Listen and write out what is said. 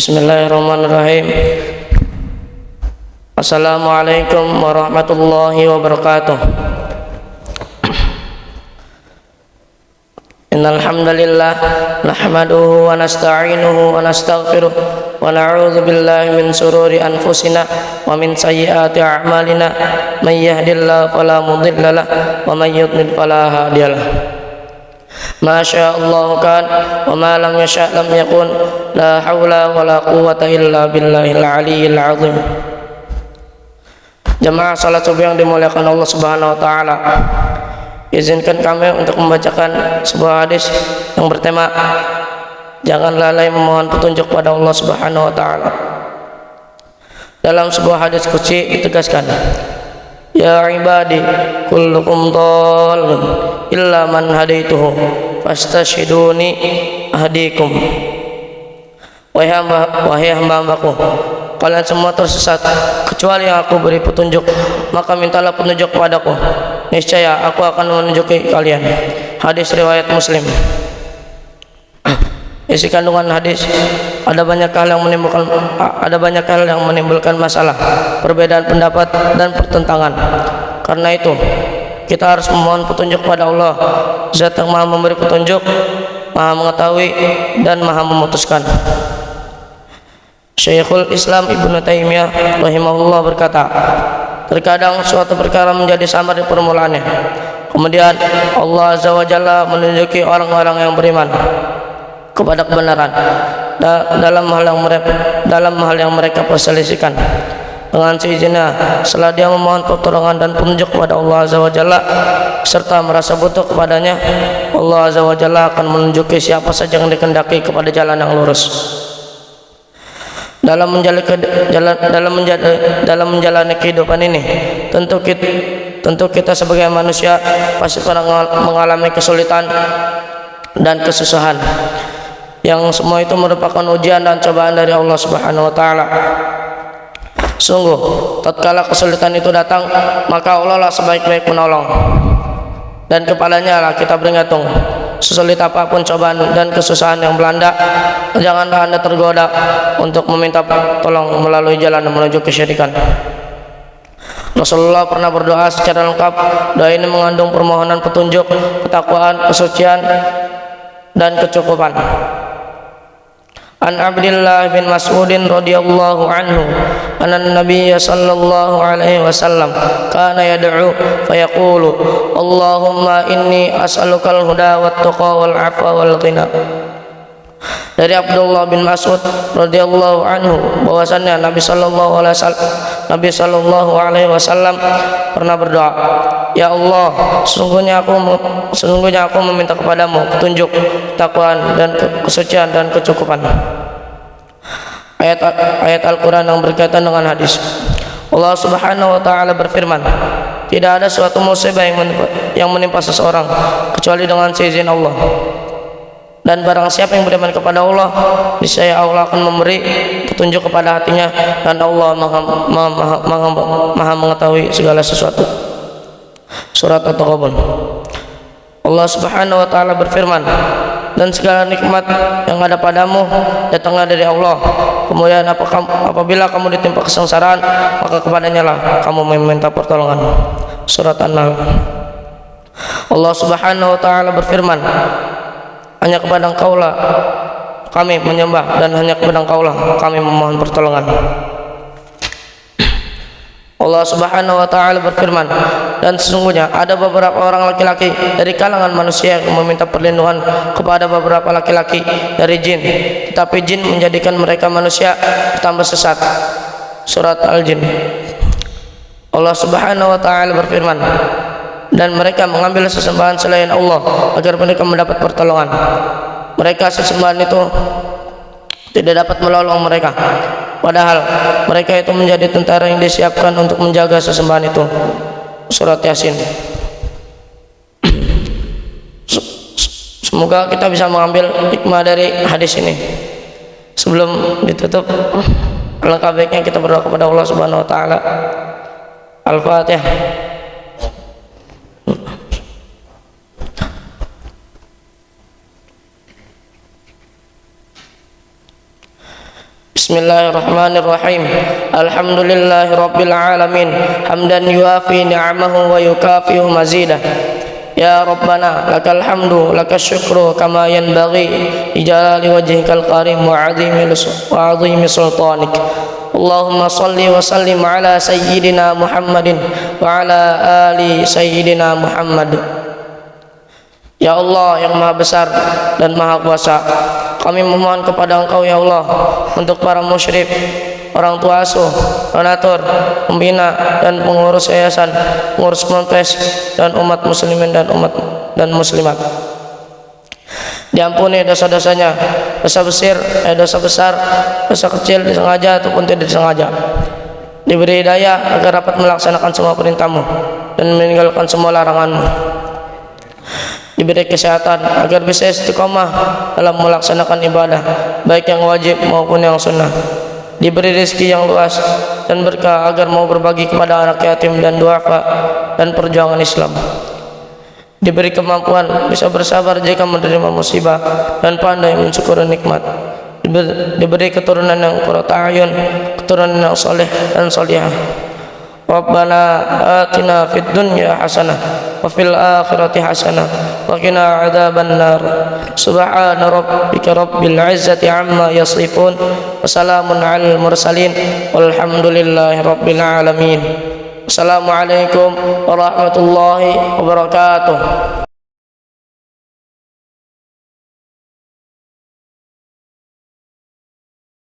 Bismillahirrahmanirrahim. Assalamualaikum warahmatullahi wabarakatuh. Innal hamdalillah nahmaduhu wa nasta'inuhu wa nastaghfiruh wa na'udzu billahi min shururi anfusina wa min sayyiati a'malina. May yahdihillahu fala mudilla lahu wa may yudlil fala hadiya lahu. Ma sya'allahu kan wa ma lam yasha' lam yakun. La haula wa la quwwata illa billahil aliyyil azim. Jamaah salat subuh yang dimuliakan Allah Subhanahu wa taala. Izinkan kami untuk membacakan sebuah hadis yang bertema jangan lalai memohon petunjuk pada Allah Subhanahu wa taala. Dalam sebuah hadis qudsi ditegaskan, ya ibadi kullukum dhalun illa man hadaituhu fastashhiduni ahdikum. Wahai hamba-hambaku, kalian semua tersesat kecuali yang aku beri petunjuk, maka mintalah petunjuk padaku, niscaya aku akan menunjuki kalian. Hadis riwayat Muslim. Isi kandungan hadis ada banyak hal yang menimbulkan masalah, perbedaan pendapat dan pertentangan. Karena itu kita harus memohon petunjuk pada Allah, Zat yang Maha memberi petunjuk, Maha mengetahui dan Maha memutuskan. Syekhul Islam Ibnu Taimiyah rahimahullah berkata, terkadang suatu perkara menjadi samar di permulaannya, kemudian Allah Azza wa Jalla menunjuki orang-orang yang beriman kepada kebenaran dalam hal yang mereka perselisihkan. Dengan seizinnya, setelah dia memohon pertolongan dan petunjuk kepada Allah Azza wa Jalla serta merasa butuh kepadanya, Allah Azza wa Jalla akan menunjuki siapa saja yang dikehendaki kepada jalan yang lurus. Dalam menjalani kehidupan ini, tentu kita sebagai manusia pasti pernah mengalami kesulitan dan kesusahan, yang semua itu merupakan ujian dan cobaan dari Allah Subhanahu wa taala. Sungguh, tatkala kesulitan itu datang, maka Allah lah sebaik-baik penolong, dan kepadanya lah kita bergantung. Sesulit apapun cobaan dan kesusahan yang melanda, janganlah Anda tergoda untuk meminta tolong melalui jalan menuju kesyirikan. Rasulullah pernah berdoa secara lengkap. Doa ini mengandung permohonan petunjuk, ketakwaan, kesucian, dan kecukupan. An Abdullah bin Mas'udin radhiyallahu anhu anna Nabiyya sallallahu alaihi wasallam kana yad'u fayaqulu Allahumma inni as'alukal huda wat tuqa wal 'afwa wal ghina. Dari Abdullah bin Mas'ud radhiyallahu anhu bahwasannya Nabi sallallahu alaihi wasallam pernah berdoa, ya Allah, sesungguhnya aku meminta kepadamu petunjuk, ketakwaan dan kesucian dan kecukupan. Ayat Al-Quran yang berkaitan dengan hadis. Allah Subhanahu wa taala berfirman, tidak ada suatu musibah yang menimpa seseorang kecuali dengan seizin Allah. Dan barang siapa yang beriman kepada Allah, niscaya Allah akan memberi petunjuk kepada hatinya, dan Allah maha mengetahui segala sesuatu. Surat At-Taghabun. Allah Subhanahu wa taala berfirman, dan segala nikmat yang ada padamu datanglah dari Allah. Kemudian apabila kamu ditimpa kesengsaraan, maka kepadanya lah kamu meminta pertolongan. Surat An-Nahl. Allah Subhanahu wa taala berfirman, hanya kepada Engkaulah kami menyembah, dan hanya kepada Engkaulah kami memohon pertolongan. Allah Subhanahu wa taala berfirman, dan sesungguhnya ada beberapa orang laki-laki dari kalangan manusia yang meminta perlindungan kepada beberapa laki-laki dari jin, tetapi jin menjadikan mereka manusia bertambah sesat. Surat Al-Jin. Allah Subhanahu wa taala berfirman, dan mereka mengambil sesembahan selain Allah agar mereka mendapat pertolongan. Mereka sesembahan itu tidak dapat menolong mereka, padahal mereka itu menjadi tentara yang disiapkan untuk menjaga sesembahan itu. Surat Yasin. Semoga kita bisa mengambil hikmah dari hadis ini. Sebelum ditutup, alangkah baiknya kita berdoa kepada Allah Subhanahu wa taala. Al-Fatihah. Bismillahirrahmanirrahim. Alhamdulillahi rabbil alamin, hamdan yuafi ni'amahu wa yukafi'u mazidah. Ya Rabbana lakal hamdu lakal syukru kama yanbaghi ijalali wajhikal karim wa azimi sultanik. Allahumma salli wa sallim ala sayyidina Muhammadin wa ala ali sayyidina Muhammad. Ya Allah yang maha besar dan maha kuasa, kami memohon kepada Engkau ya Allah untuk para musyrik, orang tua asuh, donatur, pembina dan pengurus yayasan, pengurus ponpes dan umat muslimin dan muslimat. Diampuni dosa-dosanya, dosa besar, dosa kecil disengaja ataupun tidak disengaja. Diberi hidayah agar dapat melaksanakan semua perintah-Mu dan meninggalkan semua larangan-Mu. Diberi kesehatan agar bisa istiqomah dalam melaksanakan ibadah, baik yang wajib maupun yang sunnah. Diberi rezeki yang luas dan berkah agar mau berbagi kepada anak yatim dan duafa dan perjuangan Islam. Diberi kemampuan bisa bersabar jika menerima musibah dan pandai mensyukuri nikmat. Diberi keturunan yang qurratu a'yun, keturunan yang saleh dan salihah. Rabbana atina fid dunya hasanah wa fil akhirati hasanah wa qina adzabannar. Subhana rabbika rabbil izzati amma yasifun wa salamun alal mursalin walhamdulillahi rabbil alamin. Assalamualaikum warahmatullahi wabarakatuh.